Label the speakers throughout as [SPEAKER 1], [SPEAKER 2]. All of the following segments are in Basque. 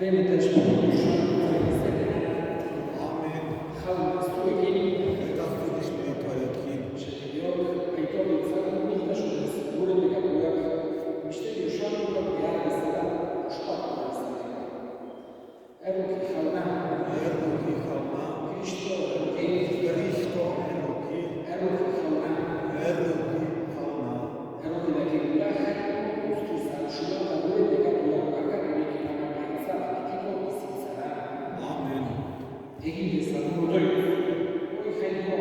[SPEAKER 1] eta Espiritu Santuaren izenean.
[SPEAKER 2] Amen.
[SPEAKER 1] Jauna zuekin,
[SPEAKER 2] Eta zure espirituarekin.
[SPEAKER 1] Señor, aitor ditzan biltasunez gure pekatuak misterio santuak behar bezala ospatu bezala. Erroki jauna,
[SPEAKER 2] Erroki jauna.
[SPEAKER 1] Kristo erroki,
[SPEAKER 2] Kristo erroki.
[SPEAKER 1] erroki jauna,
[SPEAKER 2] Erroki jauna.
[SPEAKER 1] erroki dakigula jaiko guztiz hausua eta gure pekatuak bakarrik eramangaitza ekiko bizitzara.
[SPEAKER 2] Amen.
[SPEAKER 1] Egin dezagun hori jaiko,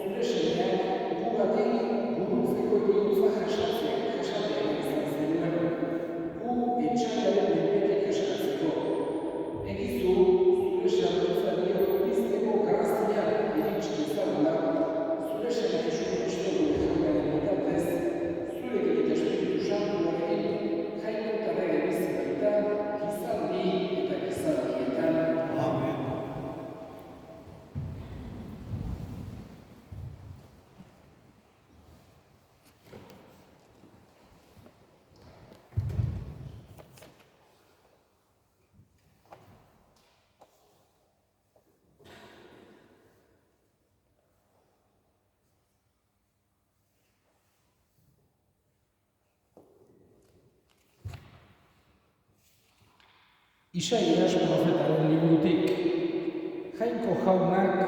[SPEAKER 1] zure semeak gugatik gurutzeko bihotza jasatzea izan zenuen, gu etxaiaren menpetik eskatzeko. Egizu, zure sartutza dio bizteko grazia iritsi dezagula, zure seme Jesu Kristo gure jaunaren bitartez, zurekin eta Espiritu Santuarekin jaiko eta bere bizi baita, gizaldi eta gizaldietan.
[SPEAKER 2] Amen.
[SPEAKER 1] Isaias profetaren liburutik, Jainko jaunak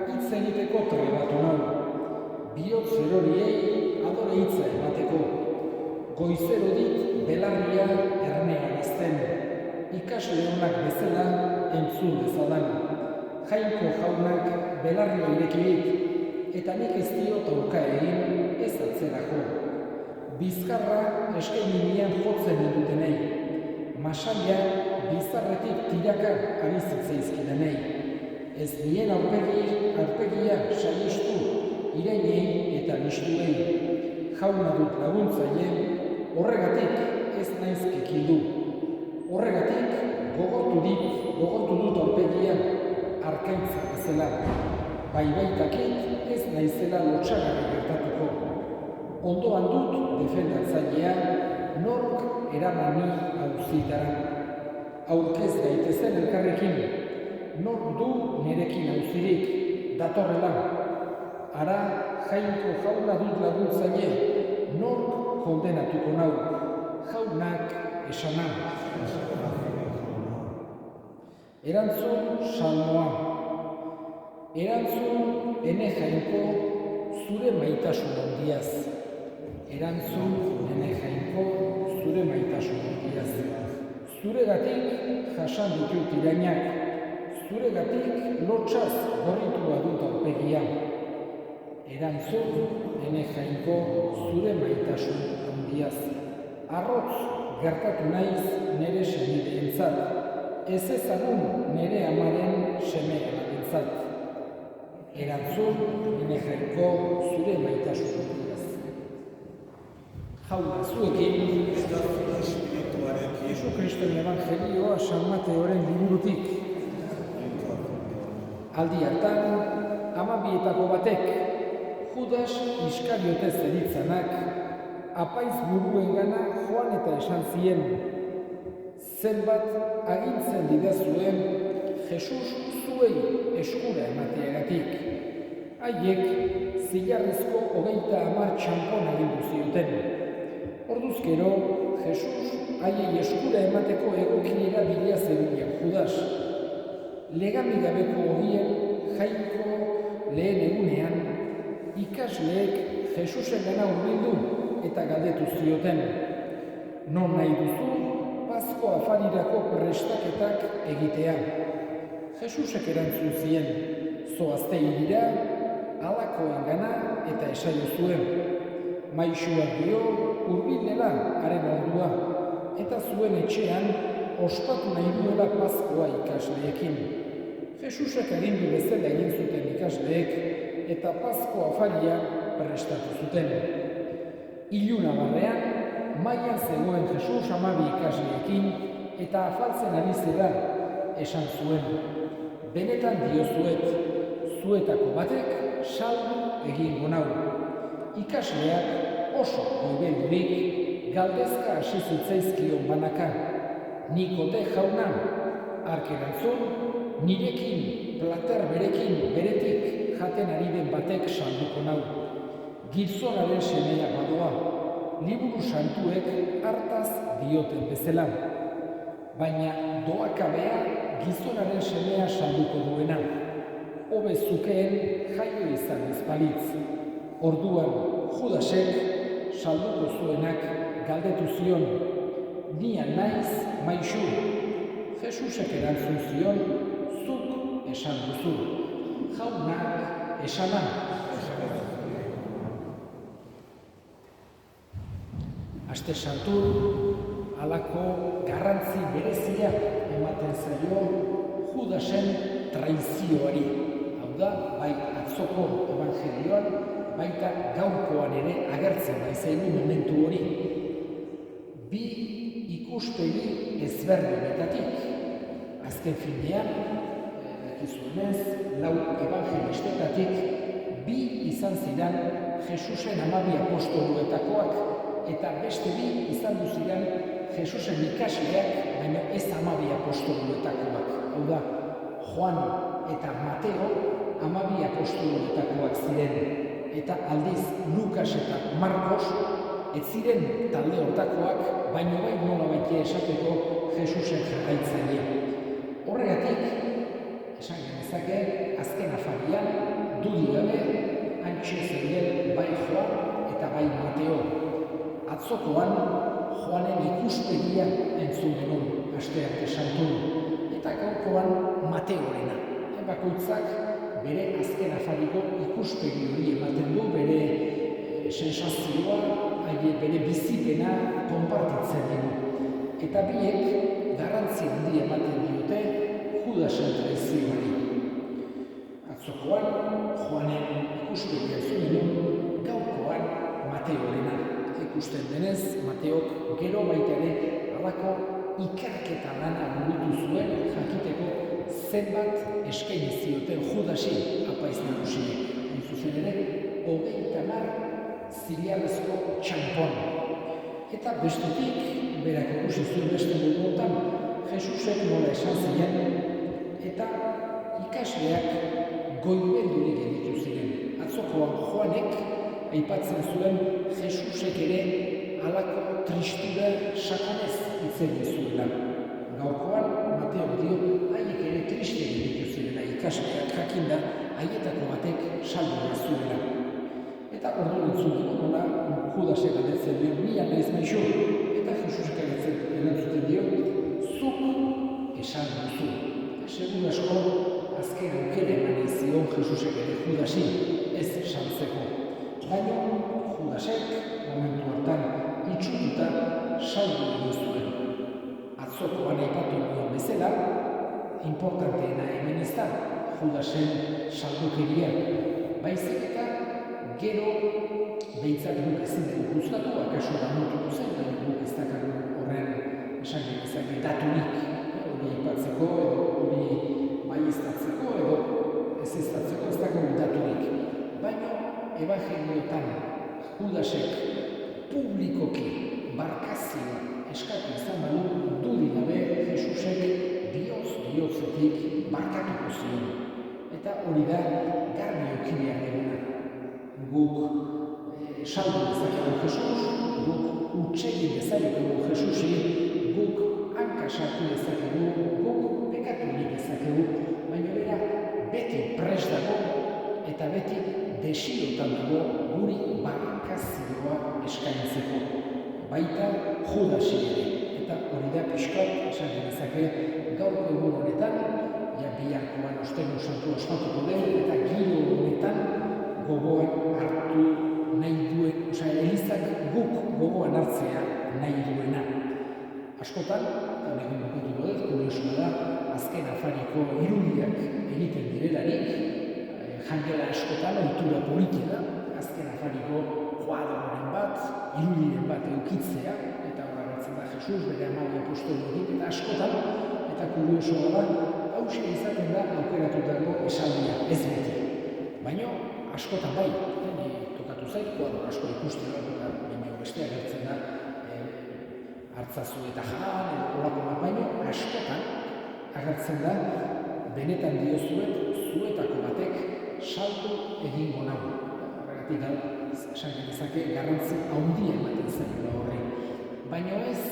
[SPEAKER 1] hitz egiteko trebatu nau, bihotz eroriei adore hitza emateko, goizero dit belarria ernea izten, ikasle honak bezala entzun dezadan. Jainko jaunak belarria ireki dit, eta nik ez diot aurka egin ez atzerako. Bizkarra eskaini nian jotzen dutenei, masaila bizarretik tiraka ari zitzaizkidanei. Ez nien aurpegia saiestu irainei eta listuei. Jauna dut laguntzaile, horregatik ez naiz kekildu. Horregatik gogortu dut aurpegia arkaitza bezala. Baitakit ez naizela lotsagarri gertatuko. Ondoan dut defendatzailea, nork eramani auzitara. Aurkez gaitezen elkarrekin, nork du nirekin auzirik, datorrela. Ara, Jainko jauna dut laguntzaile, nork kondenatuko nau, jaunak esana. Erantzun salmoa. Erantzun ene Jainko zure maitasun handiaz. Erantzun ene Jainko zure maitasun handiaz. Zuregatik jasan ditut irainak, zuregatik lotsaz gorritua dut aurpegia. Erantzun ene Jainko zure maitasun handiaz. Arrotz gertatu naiz nere semideentzat, ez ezagun nere amaren seme-alabentzat. Erantzun ene Jainko zure maitasun handiaz. Jauna zuekin,
[SPEAKER 2] Eta zure espirituarekin.
[SPEAKER 1] Jesu Kristoen Evangelioa San Mateoren liburutik. Aldi hartan, 12etako batek, Judas Iskariote zeritzanak, apaiz buruengana joan eta esan zien, zenbat agintzen didazuen Jesus zuei eskura emateagatik. Haiek zilarrezko 30 txanpon agindu zioten. Orduzkero, Jesus haiei eskura emateko egokiera bila zebilen Judas. Legamigabeko horien Jainko lehen egunean, ikasleek Jesusengana hurbildu eta galdetu zioten. Non nahi duzu Pasko afarirako prestaketak egitea? Jesusek erantzun zien, zoazte hirira, halakoengana eta esaiozuen. Maisuak dio hurbil dela haren ordua, eta zuen etxean ospatu nahi duela Paskoa ikasleekin. Jesusek agindu bezala egin zuten ikasleek eta Pasko afaria prestatu zuten. Iluna barrean, mailan zegoen Jesus 12 ikasleekin eta afaltzen ari zela esan zuen. Benetan diozuet, zuetako batek salbu egingo nau. Ikasleak oso goibeldurik galdezka hasi zitzaizkion banaka. Nikote jauna, hark erantzun, nirekin, plater beretik jaten ari den batek salduko nau. Gizonaren semea badoa, liburu santuek hartaz dioten bezala. Baina doakabea gizonaren semea salduko duena. Hobe zukeen jaio izan ez balitz. Orduan Judasek salduko zuenak galdetu zion, nian naiz maixu. Jesusek erantzun zion, zuk esan duzu. Jaunak esana. Aste Santun halako garrantzi berezia ematen zaio Judasen traizioari. Hau da, bai atzoko evangelioan, baita gaurkoan ere agertzen zaigu momentu hori. Bi ikuspegi ezberdinetatik. Azken finean, dakizuenez, 4 evangelistetatik bi izan ziren Jesusen 12 apostoluetakoak, eta beste bi izan ziren Jesusen ikasleak, baina ez 12 apostoluetakoak. Hau da, Juan eta Mateo 12 apostoluetakoak ziren, eta aldiz Lukas eta Markos ez ziren talde hortakoak, baina bai nolabait esateko Jesusen jarraitzaile. Horregatik, esan genezake, azken afarian, dudik gabe, hantxe zeuden bai Juan eta bai Mateo. Atzokoan, Juanen ikuspegia entzun genuen astearte Santun, eta gaurkoan Mateorena. Bakoitzak bere azken afariko ikuspegi hori ematen du, bere sensazioa, bere bizipena konpartitzen dugu. Eta biek garrantzi handi ematen diote Judasen traizioari. Atzokoan, Juanen ikuspegia entzun genuen, gaurkoan Mateorena. Ikusten denez, Mateok gero baita ere halako ikerketa lana burutu zuen jakiteko zenbat eskaini zioten Judasi apaiz nagusiek. Hain zuzen ere, 30 ziliarrezko txanpon. Eta bestetik, berak ikusi zuen beste moduetan, Jesusek nola esan ziren, eta ikasleak goimendurik gelditu ziren. Atzokoan Juanek aipatzen zuen Jesusek ere halako tristura sakonez hitz egin zuela. Gaurkoan, Mateok dio, haiek ere triste gelditu zirela, ikasleak jakinda, haietako batek saldu zuela. Eta orduan entzun dugu, nola Judasek galdetzen dio, nian naiz maixu, eta Jesusek erantzuten dio, zuk esan duzu. Segun asko, azken aukera eman zion Jesusek ere Judasi ez saltzeko. Baina Judasek momentu hartan itxututa saldu egin zuen. Atzokoan aipatu duen bezala, importanteena hemen ez da Judasen saldukeria. Baizik eta gero behintzat guk ezin dugu guztatu, akaso damutuko zen, baina guk ez dakaru horren esan genezake daturik hori aipatzeko edo hori baieztatzeko edo ezeztatzeko ez dakaru daturik. Baina evangelioetan Judasek publikoki barkazioa eskatu izan badu, dudik gabe Jesusek bihotzetik barkatuko zion. Eta hori da garbi eduki behar duguna. Guk saldu dezakegu Jesus, guk hutsegin dezakegu Jesusi, guk hanka sartu dezakegu, guk pekatu egin dezakegu, baina bera beti prest dago eta beti desiotan dago guri barkazioa eskaintzeko. Baita Judasi ere. Eta hori da pixkat, esan genezake, gaur egun honetan, biharkoan ostengo santua ospatuko dugu, eta giro honetan gogoan hartu nahi duen, elizak guk gogoan hartzea nahi duena. Askotan, eta honekin bukatuko dut, kuriosoa da, azken afariko irudiak egiten direlarik, jangela askotan ohitura politia da, azken afariko kuadroren bat, irudiren bat eukitzea, eta horregatzen da Jesus, bere 12 apostoluekin, eta askotan, eta kuriosoa da, hauxe izaten da aukeratutako esaldia, ez beti. Baina, askotan bai, tokatu zait, kuadro asko ikusten da, baina bestea gertzen da, hartzazu eta jalan, horako bat, baina askotan, agertzen da, benetan diozuet, zuetako batek salto egingo nago. Horregatik esan genezake garrantzi handia ematen zaiola horri. Baina ez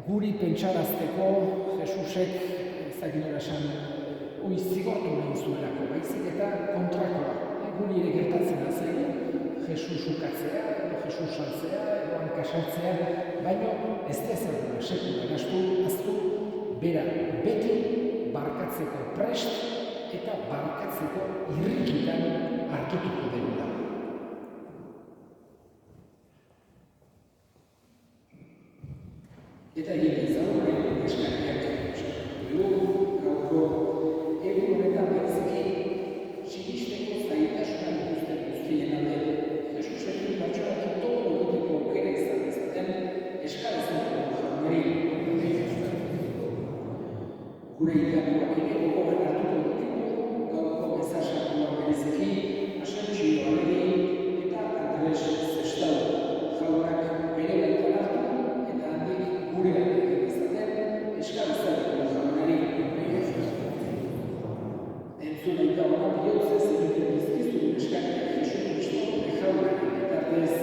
[SPEAKER 1] guri pentsarazteko Jesusek ezakin hori esan zigortu nahi zuelako, baizik eta kontrakoa. Guri ere gertatzen da zaigu, Jesus ukatzea, edo Jesus saltzea, edo hankasartzea, baina ez da ezaguna sekulan aztu, bera beti barkatzeko prest eta barkatzeko irrikitan hartutuko dela. Eta egiten zaure, eskariak dugu, gaurko egun honetan bereziki sinisteko zaitasunak dituzten guztien alde. Jesusekin pertsonak todo egiteko aukera izan dezaten eskalezen jaunari. Gure ikatuak ere gogoan hartuko ditugu, gaurko mezaxakoa bereziki Asentzio Alegri eta Andres Zestau jaunak bere baitan hartu eta handik gure egin dezaten eskalezen jaunari. Entzun eta hona bihotzez egiten bizkizu eskariak Jesu Kristo jaunak bitartez.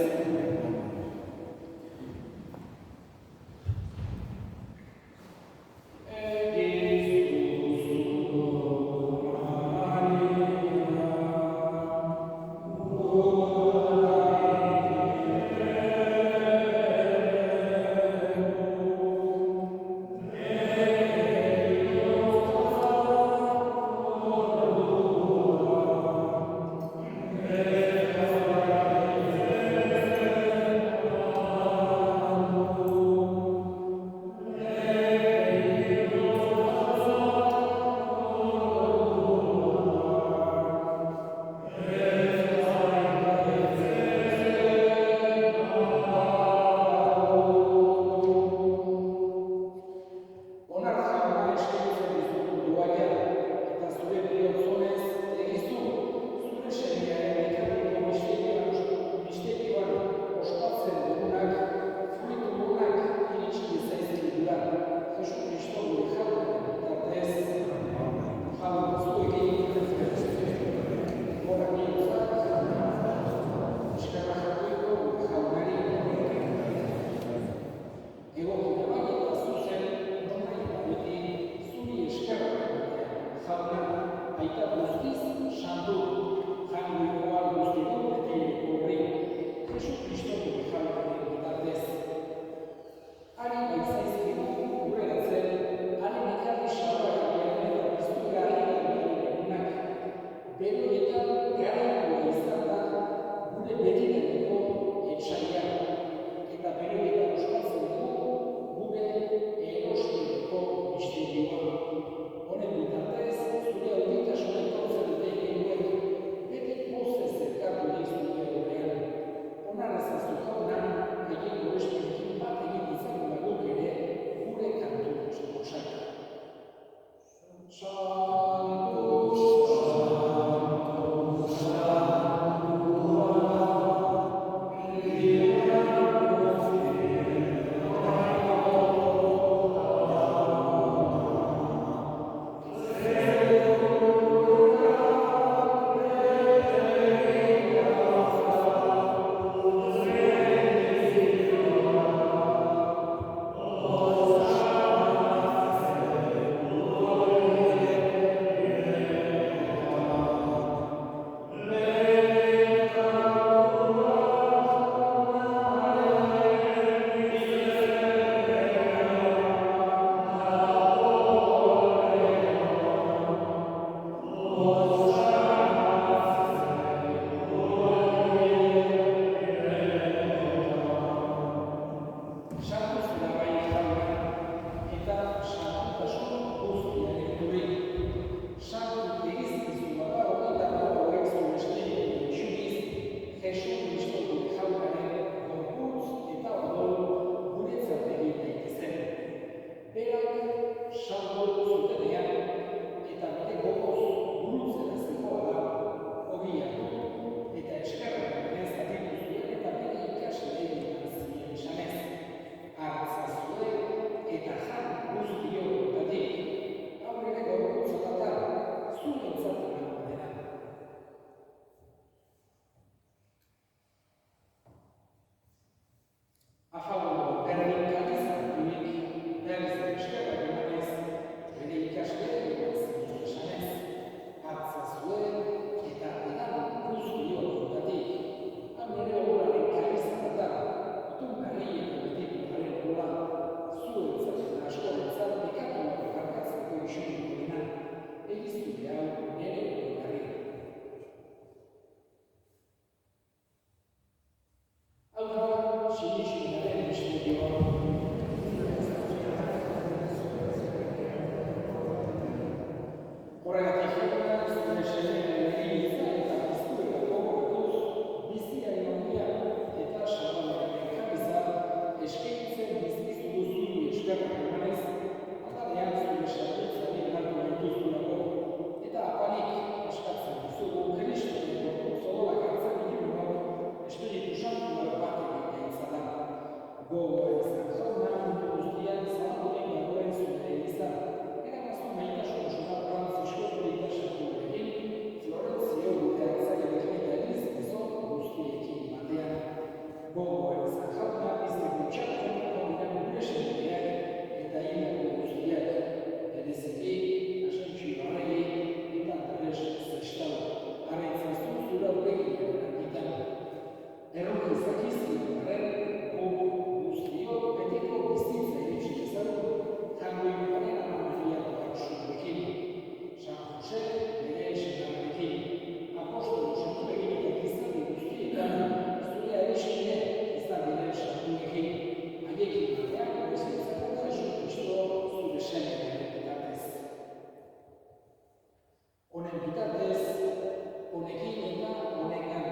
[SPEAKER 1] honekin eta honekan.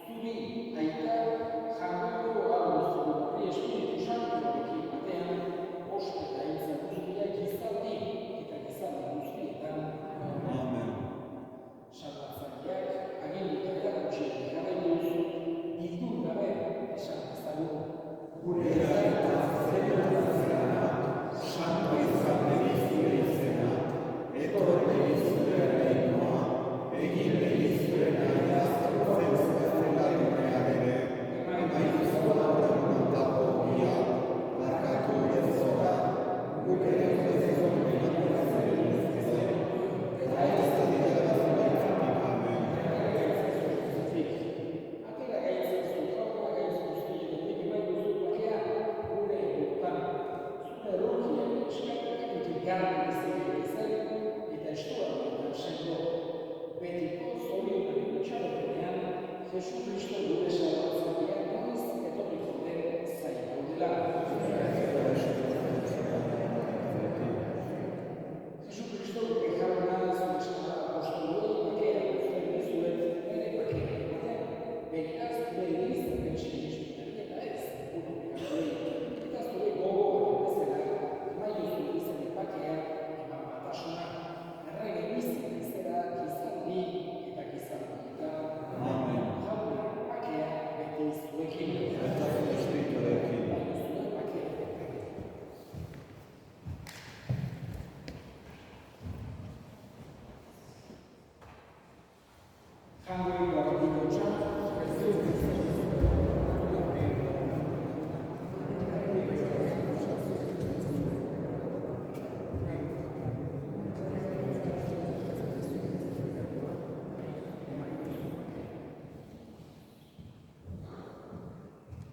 [SPEAKER 1] Zuri aita jangoiko aluz hori Espiritu Santuarekin batean, ospe eta hitza guztiak gizaldi eta gizaldi guztietan.
[SPEAKER 2] Amen.
[SPEAKER 1] Salbatzaileak agindu eta erakutsi jarraituz, bildu gabe esan ezagun. Gure
[SPEAKER 2] Eta zerena santo izan zure izena, etorri zure reinoa, egin zure nahia, zentzela durea ere, emaizu aurrekontako ia, barkatu ezora, guk ere ezon benatzen ezkezen, eta ez da dira zuen amen.
[SPEAKER 1] Atera gaitzen zu, jauna gaitzen guztienetik emaitu zu bakea gure egotan. Zure errokiak eskaketik garbi izan ezen eta estuaretan sendo. Betiko zorionak utxarotenean, Jesu Kristo gure salbatzailea noiz etorriko den zain gaudela. Jesu Kristo gure jauna zure eskola apostoluei bakea uzten dizuet bere bakea ematen. Begiraz gure irizaren sinismenari eta ez gure pekatuei. Eta zure gogoaren bezala, emaiozu izan bakea eman batasuna. Errege bizien izera gizaldi eta gizaldietan.
[SPEAKER 2] Amen.
[SPEAKER 1] Jauna, bakea bete izuekin.
[SPEAKER 2] Eta zure espirituarekin.
[SPEAKER 1] Baina bakea. Jango egin txan,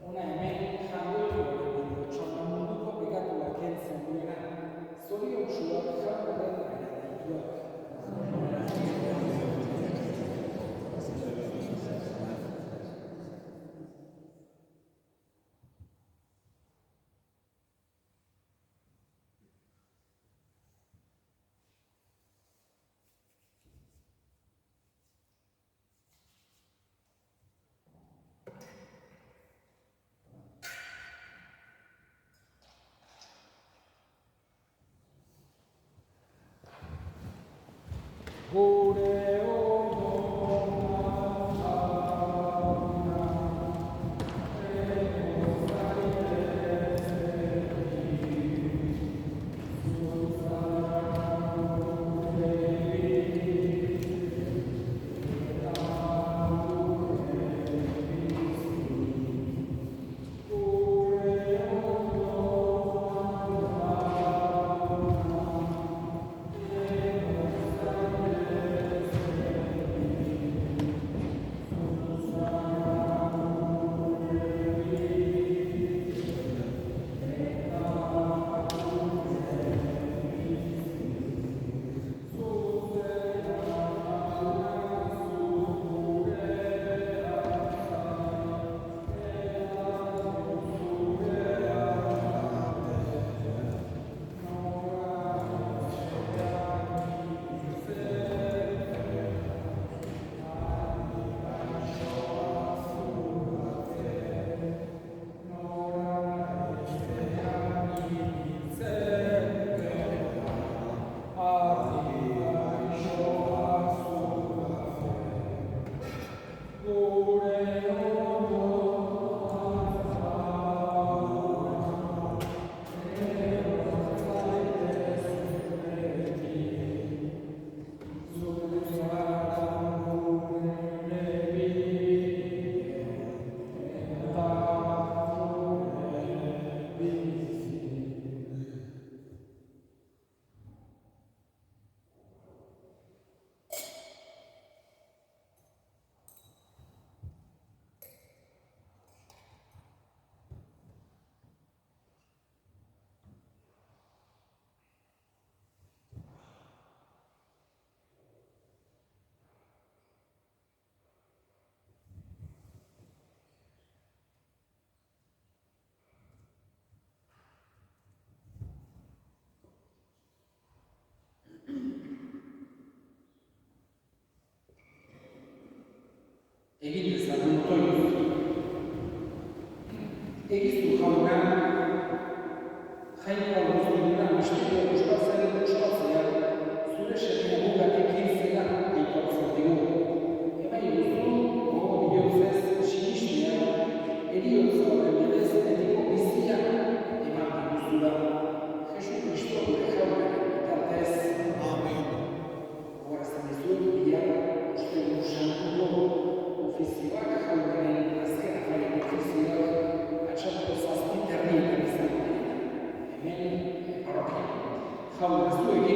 [SPEAKER 1] Ona hemen jango txanda munduko pekatuak kentzen duena, zoriontsuak jangoren eraituak. egin dezagun otoioz. Egiztu jauna, Jainko Augustinura misterio ospatzea, zure semea gugatik hil zela aitortzen digu. Ebai duzu, gogo bihotzez sinistea, eriotza horren bidez betiko bizia eman diguzula. Jesu Kristo gure jaunaren bitartez.
[SPEAKER 2] Amen.
[SPEAKER 1] Gogorazten dizut, bihar ostegun santuko ofizioak jaunaren azken afareko ofizioak atxatuko zazpiterrietan izango dira. Hemen, parrokian. Jaun, ez du egin